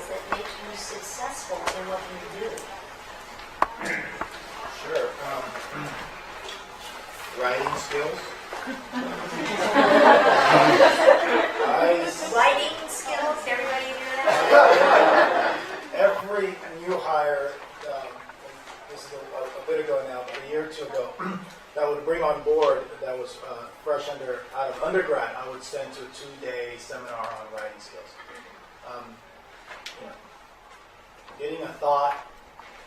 skills that make you successful in what you do? Sure. Writing skills. Writing skills, everybody do that? Every new hire, this is a bit ago now, a year or two ago, that would bring on board, that was fresh out of undergrad, I would send to a 2-day seminar on writing skills. Getting a thought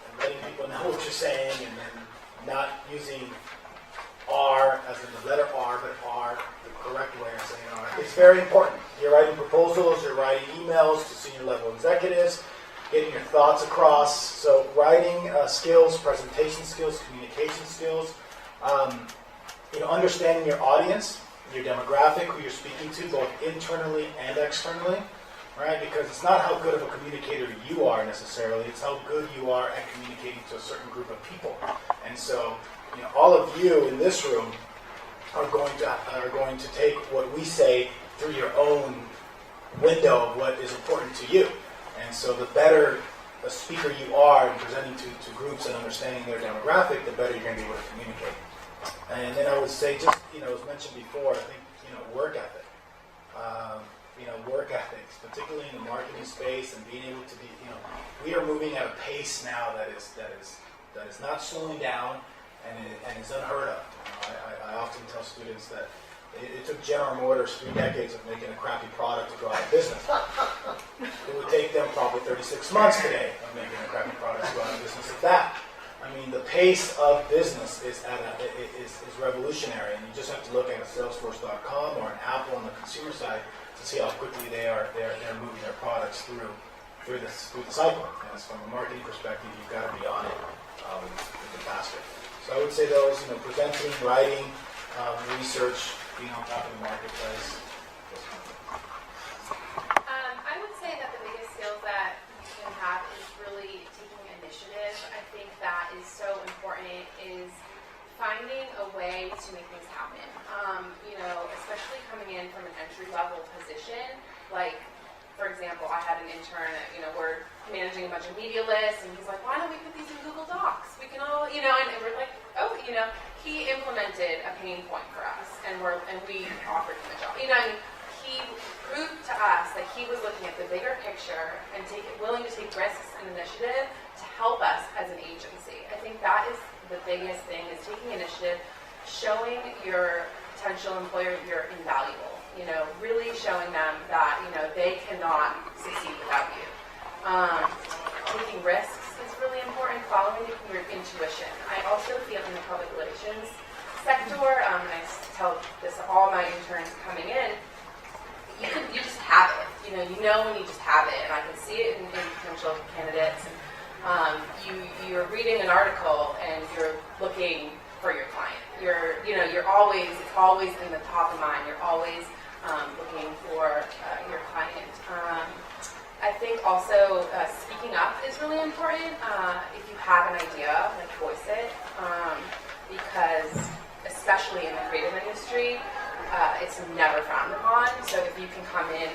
and letting people know what you're saying, and then not using R as in the letter R, but R, the correct way of saying R. It's very important. You're writing proposals, you're writing emails to senior level executives, getting your thoughts across. So writing skills, presentation skills, communication skills, understanding your audience, your demographic, who you're speaking to, both internally and externally, right? Because it's not how good of a communicator you are necessarily, it's how good you are at communicating to a certain group of people. And so, all of you in this room are going to take what we say through your own window of what is important to you. And so the better a speaker you are in presenting to groups and understanding their demographic, the better you're going to be able to communicate. And then I would say, just, as mentioned before, I think, work ethic. Work ethics, particularly in the marketing space, and being able to be, we are moving at a pace now that is not slowing down and is unheard of. I often tell students that it took General Motors 3 decades of making a crappy product to go out of business. It would take them probably 36 months today of making a crappy product to go out of business at that. I mean, the pace of business is revolutionary, and you just have to look at a Salesforce.com or an Apple on the consumer side to see how quickly they're moving their products through the cycle. And from a marketing perspective, you've got to be on it even faster. So I would say those, presenting, writing, research, being on top of the marketplace. I would say that the biggest skills that you can have is really taking initiative. I think that is so important, is finding a way to make things happen. Especially coming in from an entry-level position, like, for example, I had an intern that, we're managing a bunch of media lists, and he's like, why don't we put these in Google Docs? We can all, and we're like, oh, he implemented a pain point for us, and we offered him a job. And he proved to us that he was looking at the bigger picture and willing to take risks and initiative to help us as an agency. I think that is the biggest thing, is taking initiative, showing your potential employer you're invaluable. Really showing them that, they cannot succeed without you. Taking risks is really important, following your intuition. I also feel in the public relations sector, and I tell this to all my interns coming in, you just have it. When you just have it, and I can see it in potential candidates. And, you're reading an article and you're looking for your client. It's always in the top of mind. You're always looking for your client. I think also speaking up is really important. If you have an idea, voice it, because especially in the creative industry, it's never frowned upon. So if you can come in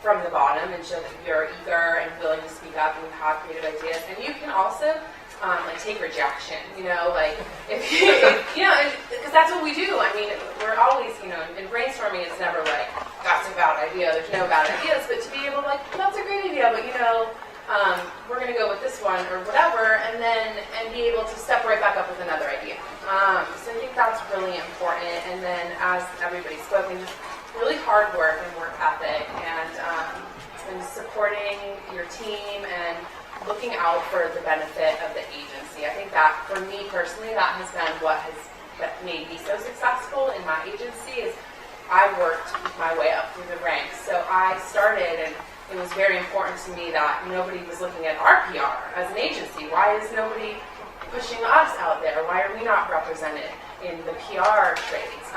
from the bottom and show that you're eager and willing to speak up and you have creative ideas, and you can also take rejection, if because that's what we do. I mean, we're always, in brainstorming, it's never like, that's a bad idea, there's no bad ideas, but to be able to that's a great idea, but we're going to go with this one or whatever, and be able to step right back up with another idea. So I think that's really important. And then, as everybody's spoken, just really hard work and work ethic, and supporting your team and looking out for the benefit of the agency. I think that, for me personally, that has been what has made me so successful in my agency, is I worked my way up through the ranks. So I started, and it was very important to me that nobody was looking at our PR as an agency. Why is nobody pushing us out there? Why are we not represented in the PR trades?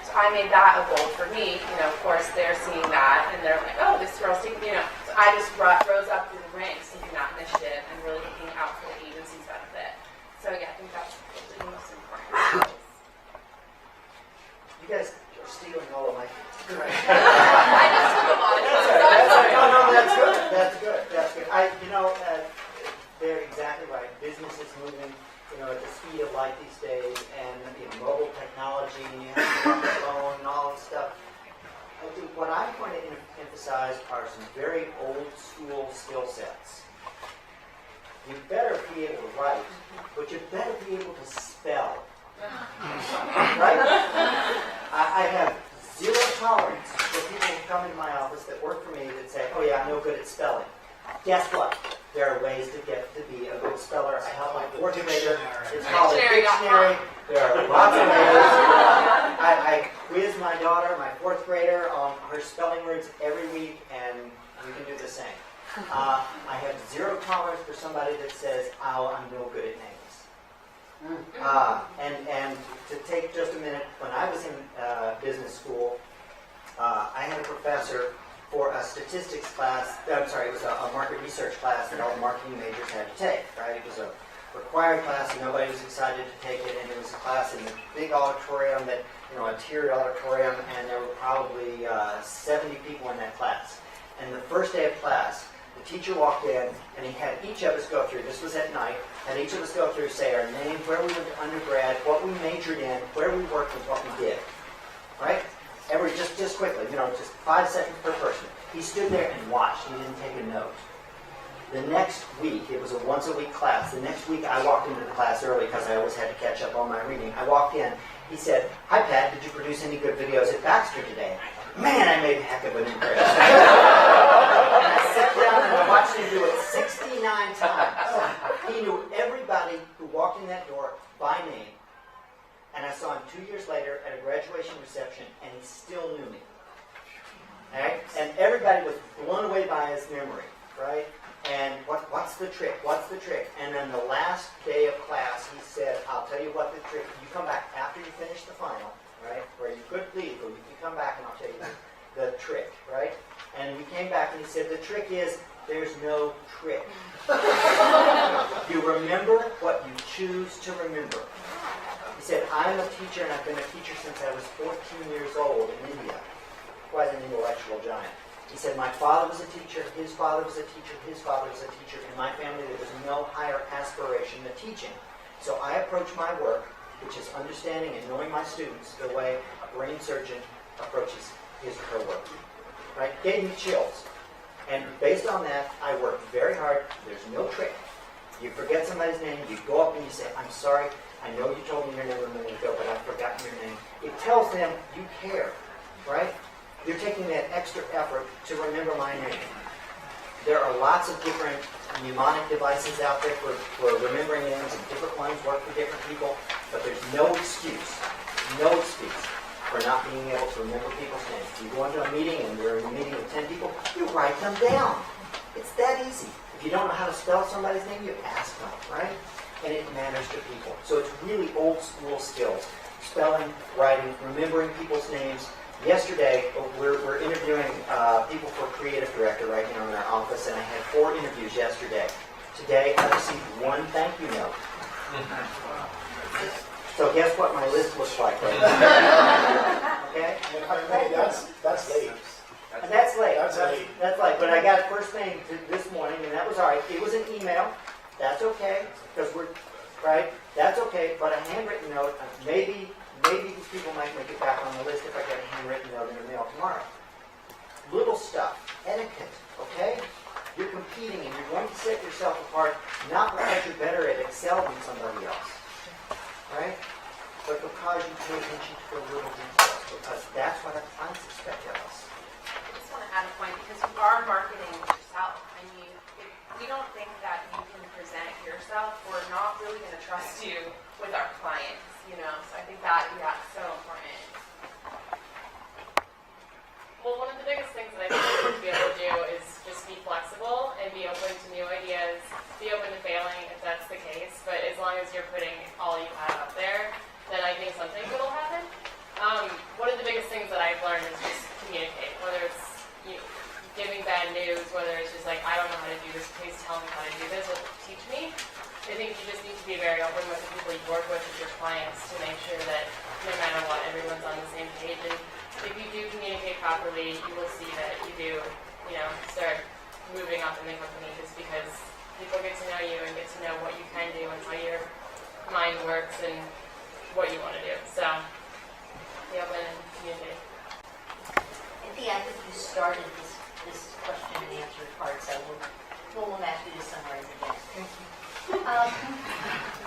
So I made that a goal for me. Of course, they're seeing that, and they're like, oh, this girl's taking, So I just rose up through the ranks, taking that initiative and really looking out for the agency's benefit. So yeah, I think that's the most important skills. You guys are stealing all of my I just took a lot of time. No, that's good. That's good. school skill sets. You better be able to write, but you better be able to spell. Right? I have zero tolerance for people who come into my office that work for me that say, oh yeah, I'm no good at spelling. Guess what? There are ways to get to be a good speller. I help my fourth grader. It's called a dictionary. There are lots of ways. I quiz my daughter, my fourth grader, on her spelling words every week, and you can do the same. I have zero tolerance for somebody that says, oh, I'm no good at names. And to take just a minute, when I was in business school, I had a professor for a statistics class, it was a market research class that all the marketing majors had to take, right? It was a required class and nobody was excited to take it, and it was a class in a big auditorium that, a tiered auditorium, and there were probably 70 people in that class. And the first day of class, the teacher walked in and he had each of us go through, this was at night, had each of us go through, say our name, where we went to undergrad, what we majored in, where we worked, and what we did, right? Just quickly, just 5 seconds per person. He stood there and watched. He didn't take a note. The next week, it was a once-a-week class. The next week, I walked into the class early because I always had to catch up on my reading. I walked in. He said, "Hi, Pat. Did you produce any good videos at Baxter today?" Man, I made a heck of an impression. And I sat down and I watched him do it 69 times. He knew everybody who walked in that door by name. And I saw him 2 years later at a graduation reception, and he still knew me. Right? And everybody was blown away by his memory, right? And what's the trick? What's the trick? And then the last day of class, he said, I'll tell you what the trick, you come back after you finish the final, right? Where you could leave, but you can come back and I'll tell you the trick, right? And we came back and he said, the trick is, there's no trick. You remember what you choose to remember. He said, I'm a teacher and I've been a teacher since I was 14 years old in India. Quite an intellectual giant. He said, my father was a teacher, his father was a teacher, his father was a teacher. In my family, there was no higher aspiration than teaching. So I approach my work, which is understanding and knowing my students, the way a brain surgeon approaches his or her work. Right? Gave me chills. And based on that, I worked very hard. There's no trick. You forget somebody's name, you go up and you say, I'm sorry, I know you told me your name a minute ago, but I've forgotten your name. It tells them you care, right? You're taking that extra effort to remember my name. There are lots of different mnemonic devices out there for remembering names, and different ones work for different people, but there's no excuse for not being able to remember people's names. You go into a meeting and you're in a meeting with 10 people, you write them down. It's that easy. If you don't know how to spell somebody's name, you ask them, right? And it matters to people. So it's really old school skills. Spelling, writing, remembering people's names. Yesterday, we're interviewing people for creative director right now in our office, and I had 4 interviews yesterday. Today, I received 1 thank you note. So guess what my list looks like right now? Okay? Hey, that's late. And that's late. That's late. That's late. But I got it first thing this morning, and that was all right. It was an email. That's okay, because we're, right? That's okay. But a handwritten note, maybe these people might make it back on the list if I get a handwritten note in the mail tomorrow. Little stuff. Etiquette, okay? You're competing, and you're going to set yourself apart, not because you're better at Excel than somebody else, right? But because you pay attention to the little details, because that's what our clients expect of us. I just want to add a point because you are marketing yourself. I mean, if we don't think that you can present yourself, we're not really going to trust you with our clients, So I think that's so important. Well, one of the biggest things that I think we should be able to do is just be flexible and be open to new ideas, be open to failing if that's the case. But as long as you're putting all you have out there, then I think something good will happen. One of the biggest things that I've learned is just communicate, whether it's giving bad news, whether it's just like, I don't know how to do this, please tell me how to do this, or teach me. I think you just need to be very open with the people you work with, your clients, to make sure that no matter what, everyone's on the same page. And if you do communicate properly, you will see that you do, start moving up in the company just because people get to know you and get to know what you can do and how your mind works and what you want to do. So, be open and communicate. And Thea, I think you started this this question and answer part, so we'll ask you to summarize again.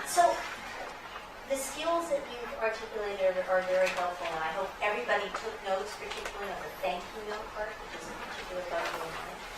So, the skills that you've articulated are very helpful, and I hope everybody took notes, particularly on the thank you note part, which is a particular valuable one.